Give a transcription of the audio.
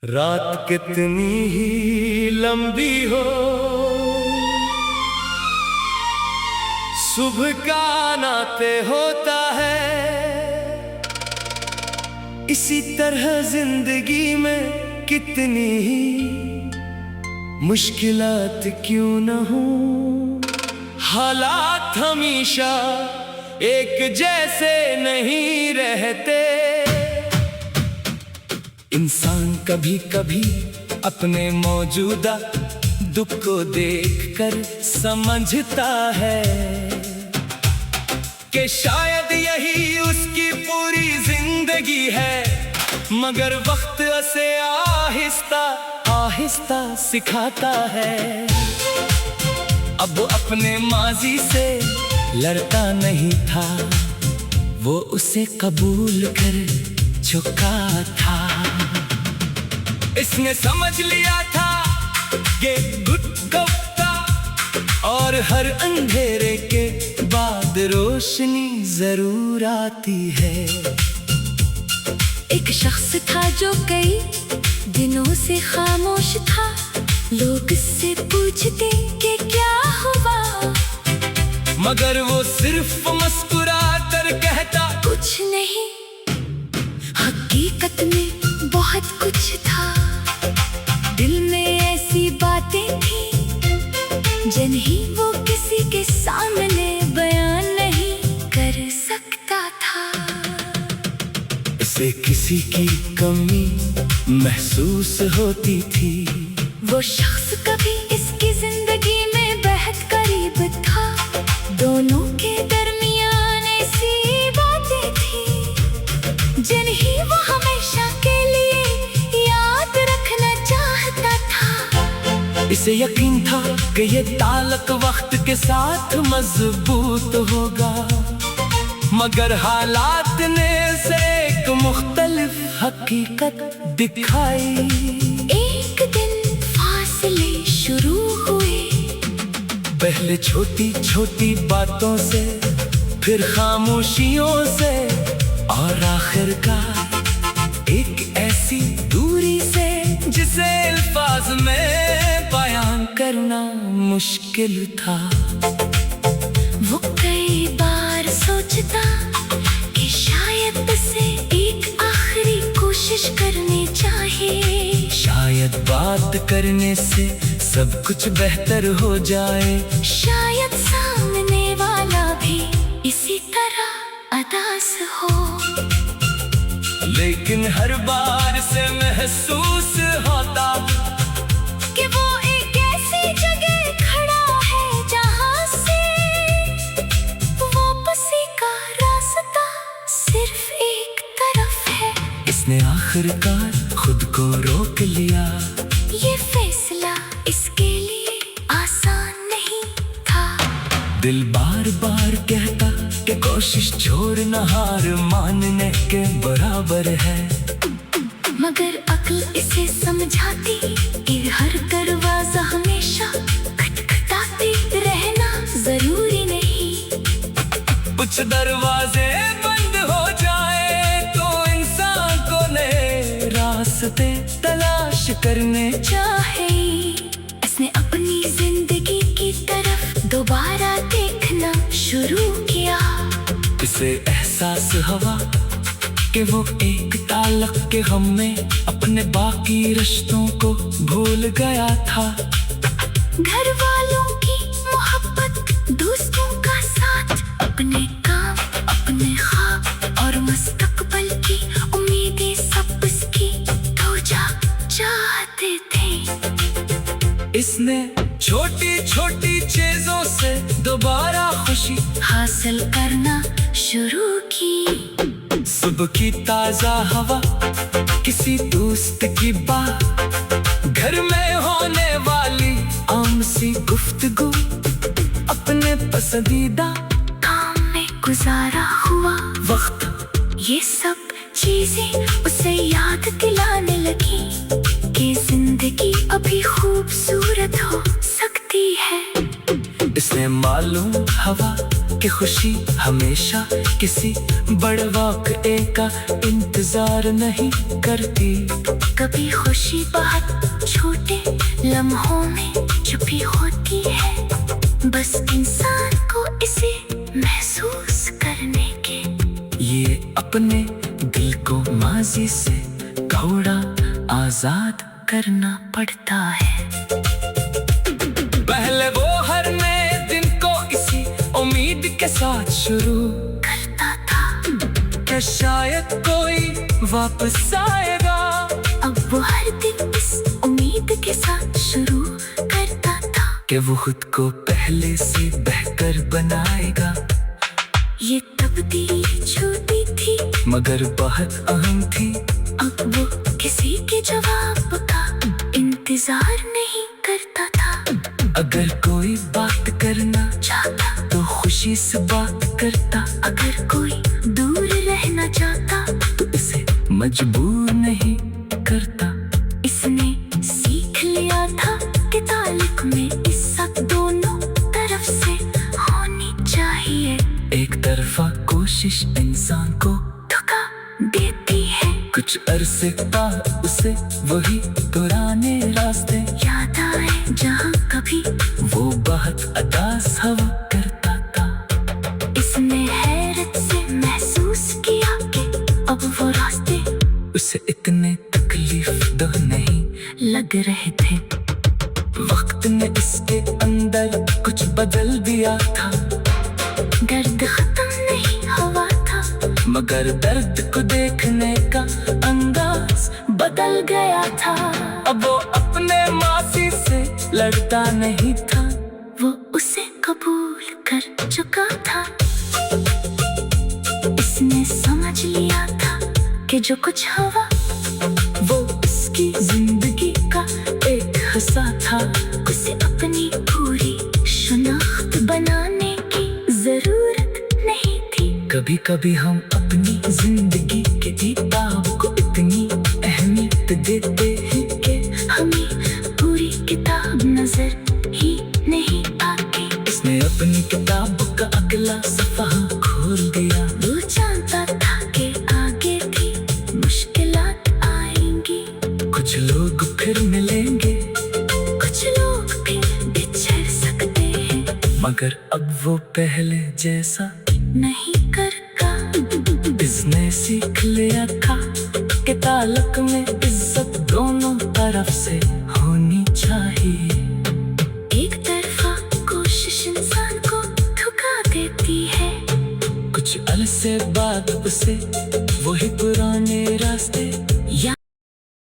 रात कितनी ही लंबी हो, सुबह का नाते होता है। इसी तरह जिंदगी में कितनी ही मुश्किलात क्यों न हो, हालात हमेशा एक जैसे नहीं रहते। इंसान कभी कभी अपने मौजूदा दुख को देखकर समझता है कि शायद यही उसकी पूरी जिंदगी है, मगर वक्त उसे आहिस्ता आहिस्ता सिखाता है। अब वो अपने माजी से लड़ता नहीं था, वो उसे कबूल कर चुका था। इसने समझ लिया था कि गुटका और हर अंधेरे के बाद रोशनी जरूर आती है। एक शख्स था जो कई दिनों से खामोश था, लोग इससे पूछते कि क्या हुआ, मगर वो सिर्फ मुस्कुरा कर कहता कुछ नहीं। हकीकत में बहुत कुछ था, दिल में ऐसी बातें थी जिन्हें वो किसी के सामने बयान नहीं कर सकता था। इसे किसी की कमी महसूस होती थी। वो शख्स कभी इसकी जिंदगी में बेहद करीब था, दोनों के दरमियान ऐसी बातें थी जिन्हें वो हमेशा के लिए याद रखना चाहता था। इसे यकीन था कि ये ताल्लुक वक्त के साथ मजबूत होगा, मगर हालात ने इसे एक मुख्तलिफ हकीकत दिखाई। एक दिन फासले शुरू हुए, पहले छोटी छोटी बातों से, फिर खामोशियों से, और आखिरकार एक ऐसी दूरी से जिसे अल्फाज में बयान करना मुश्किल था। वो कई बार सोचता कि शायद उसे एक आखिरी कोशिश करनी चाहिए, शायद बात करने से सब कुछ बेहतर हो जाए, शायद सामने वाला भी इसी तरह अदास हो। लेकिन हर बार से महसूस होता कि वो एक ऐसी जगह खड़ा है जहां से वापसी का रास्ता सिर्फ एक तरफ है। इसने आखिरकार खुद को रोक लिया। ये फैसला इसके लिए आसान नहीं था। दिल बार बार कहता कि कोशिश छोड़ना हार मानने के बराबर है, मगर अक्ल इसे समझाती कि हर दरवाजा हमेशा खटखटाते रहना जरूरी नहीं। कुछ दरवाजे बंद हो जाए तो इंसान को नए रास्ते तलाश करने चाहिए। इसने अपनी जिंदगी की तरफ दोबारा देखना शुरू किया। इसे एहसास हुआ कि वो एक ताल्लुक के गम में अपने बाकी रिश्तों को भूल गया था। घर वालों की मोहब्बत, दोस्तों का साथ, अपने काम, अपने ख्वाब और मुस्तकबल की उम्मीदें सब उसकी धोजा चाहते थे। इसने छोटी छोटी चीजों से दोबारा खुशी हासिल करना शुरू की। सुबह की ताजा हवा, किसी दोस्त की बात, घर में होने वाली आम सी गुफ्तगू, अपने पसंदीदा काम में गुजारा हुआ वक्त, ये सब चीजें उसे याद दिलाने लगी कि जिंदगी अभी खूबसूरत हो सकती है। इसने मालूम हवा कि खुशी हमेशा किसी बड़े वाक़े का इंतजार नहीं करती। कभी खुशी बहुत छोटे लम्हों में छुपी होती है, बस इंसान को इसे महसूस करने के। ये अपने दिल को माजी से थोड़ा आजाद करना पड़ता है। पहले वो हर नए दिन को इसी उम्मीद के साथ शुरू करता था कि शायद कोई वापस आएगा। अब वो हर दिन इस उम्मीद के साथ शुरू करता था कि वो खुद को पहले से बेहतर बनाएगा। ये तब्दीली छोटी थी मगर बहुत अहम थी। अब वो किसी के जवाब का इंतजार नहीं करता था। अगर कोई बात करना चाहता तो खुशी से बात करता। अगर कोई दूर रहना चाहता तो इसे मजबूर नहीं करता। इसने सीख लिया था कि ताल्लुक में इज्जत दोनों तरफ से होनी चाहिए। एक तरफा कोशिश इंसान को धोखा देती है। कुछ अरसे बाद उसे वही पुराने रास्ते याद आए जहाँ कभी वो बहुत अदास हवा करता था। इसने हैरत से महसूस किया कि अब वो रास्ते उसे इतने तकलीफ दो नहीं लग रहे थे। वक्त ने इसके अंदर कुछ बदल दिया था। दर्द खत्म नहीं हुआ था मगर दर्द को देखने का अंदाज बदल गया था। अब वो अपने मासी से लड़ता नहीं था। वो उसे कबूल कर चुका था। इसने समझ लिया था कि जो कुछ हुआ वो इसकी जिंदगी का एक हिस्सा था। उसे अपनी पूरी शनाख्त बनाने की जरूरत नहीं थी। कभी कभी हम अपनी जिंदगी के किताब को इतनी अहमियत देते हैं कि हमें पूरी किताब नजर ही नहीं आती। इसने अपनी किताब का अगला सफ़ा खोल दिया। वो जानता था कि आगे भी मुश्किलात आएंगी। कुछ लोग फिर मिलेंगे कुछ लोग भी बिछड़ सकते हैं मगर अब वो पहले जैसा नहीं करता। इसने सीख लिया था कि ताल्लुक में इज्जत दोनों तरफ से होनी चाहिए। एक तरफा कोशिश इंसान को धोखा देती है। कुछ अरसे बाद उसे वही पुराने रास्ते